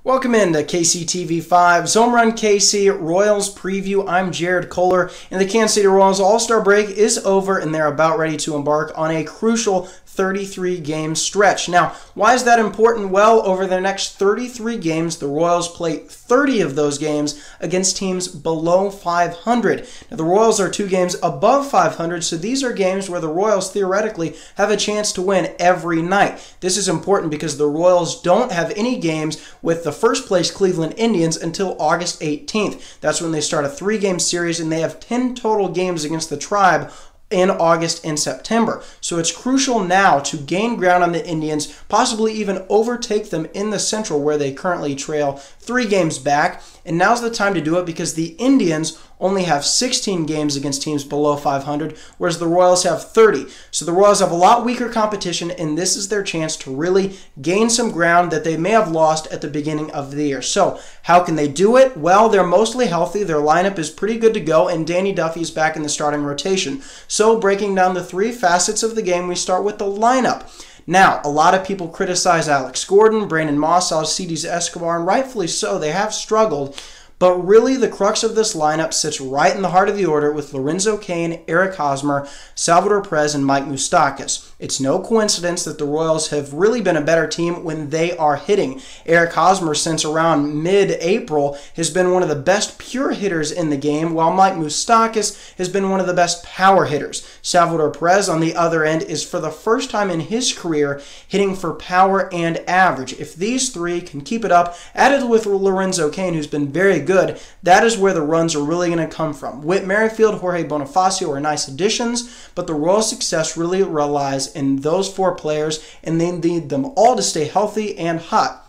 Welcome into KCTV5's HomeRunKC Royals preview. I'm Jared Koller, and the Kansas City Royals All-Star break is over, and they're about ready to embark on a crucial 33-game stretch. Now, why is that important? Well, over the next 33 games, the Royals play 30 of those games against teams below 500. Now, the Royals are 2 games above 500, so these are games where the Royals theoretically have a chance to win every night. This is important because the Royals don't have any games with the first-place Cleveland Indians until August 18th. That's when they start a 3-game series, and they have 10 total games against the Tribe in August and September. So it's crucial now to gain ground on the Indians, possibly even overtake them in the Central where they currently trail 3 games back. And now's the time to do it because the Indians only have 16 games against teams below 500, whereas the Royals have 30. So the Royals have a lot weaker competition, and this is their chance to really gain some ground that they may have lost at the beginning of the year. So how can they do it? Well, they're mostly healthy. Their lineup is pretty good to go, and Danny Duffy is back in the starting rotation. So breaking down the 3 facets of the game, we start with the lineup. Now, a lot of people criticize Alex Gordon, Brandon Moss, Alcides Escobar, and rightfully so. They have struggled. But really, the crux of this lineup sits right in the heart of the order with Lorenzo Cain, Eric Hosmer, Salvador Perez, and Mike Moustakas. It's no coincidence that the Royals have really been a better team when they are hitting. Eric Hosmer, since around mid-April, has been one of the best pure hitters in the game, while Mike Moustakas has been one of the best power hitters. Salvador Perez, on the other end, is for the first time in his career hitting for power and average. If these 3 can keep it up, added with Lorenzo Cain, who's been very good, that is where the runs are really going to come from. Whit Merrifield, Jorge Bonifacio are nice additions, but the Royals' success really relies in those 4 players, and they need them all to stay healthy and hot.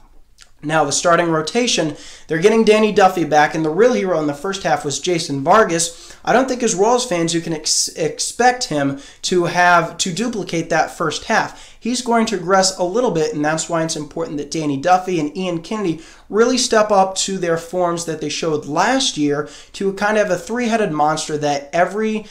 Now, the starting rotation, they're getting Danny Duffy back, and the real hero in the first half was Jason Vargas. I don't think as Royals fans you can expect him to duplicate that first half. He's going to regress a little bit, and that's why it's important that Danny Duffy and Ian Kennedy really step up to their forms that they showed last year to kind of have a 3-headed monster that every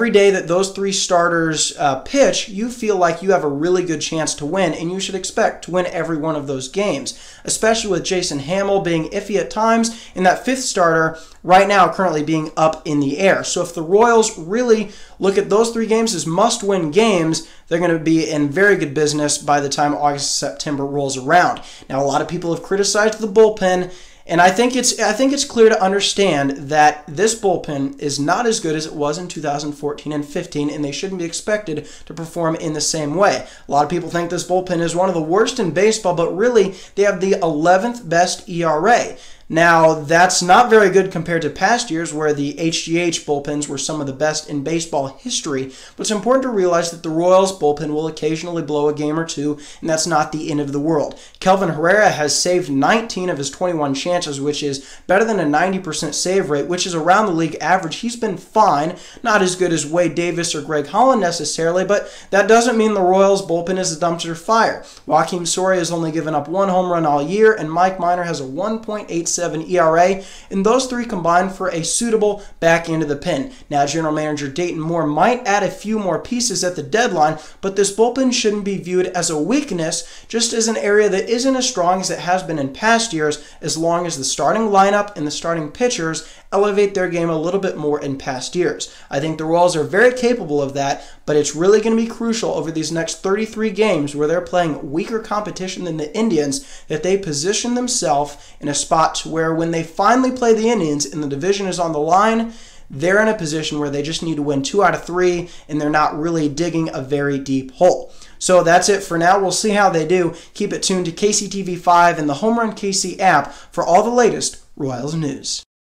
day that those 3 starters pitch, you feel like you have a really good chance to win, and you should expect to win every one of those games, especially with Jason Hamill being iffy at times, and that 5th starter right now currently being up in the air. So if the Royals really look at those 3 games as must-win games, they're going to be in very good business by the time August, September rolls around. Now, a lot of people have criticized the bullpen, and I think it's clear to understand that this bullpen is not as good as it was in 2014 and 15, and they shouldn't be expected to perform in the same way. A lot of people think this bullpen is one of the worst in baseball, but really, they have the 11th best ERA. Now, that's not very good compared to past years where the HGH bullpens were some of the best in baseball history, but it's important to realize that the Royals bullpen will occasionally blow a game or 2, and that's not the end of the world. Kelvin Herrera has saved 19 of his 21 chances, which is better than a 90% save rate, which is around the league average. He's been fine, not as good as Wade Davis or Greg Holland necessarily, but that doesn't mean the Royals bullpen is a dumpster fire. Joakim Soria has only given up 1 home run all year, and Mike Minor has a 1.87 ERA, and those 3 combine for a suitable back end of the pen. Now, General Manager Dayton Moore might add a few more pieces at the deadline, but this bullpen shouldn't be viewed as a weakness, just as an area that isn't as strong as it has been in past years, as long as the starting lineup and the starting pitchers elevate their game a little bit more in past years. I think the Royals are very capable of that, but it's really going to be crucial over these next 33 games where they're playing weaker competition than the Indians that they position themselves in a spot to where when they finally play the Indians and the division is on the line, they're in a position where they just need to win 2 out of 3, and they're not really digging a very deep hole. So that's it for now. We'll see how they do. Keep it tuned to KCTV5 and the HomeRunKC app for all the latest Royals news.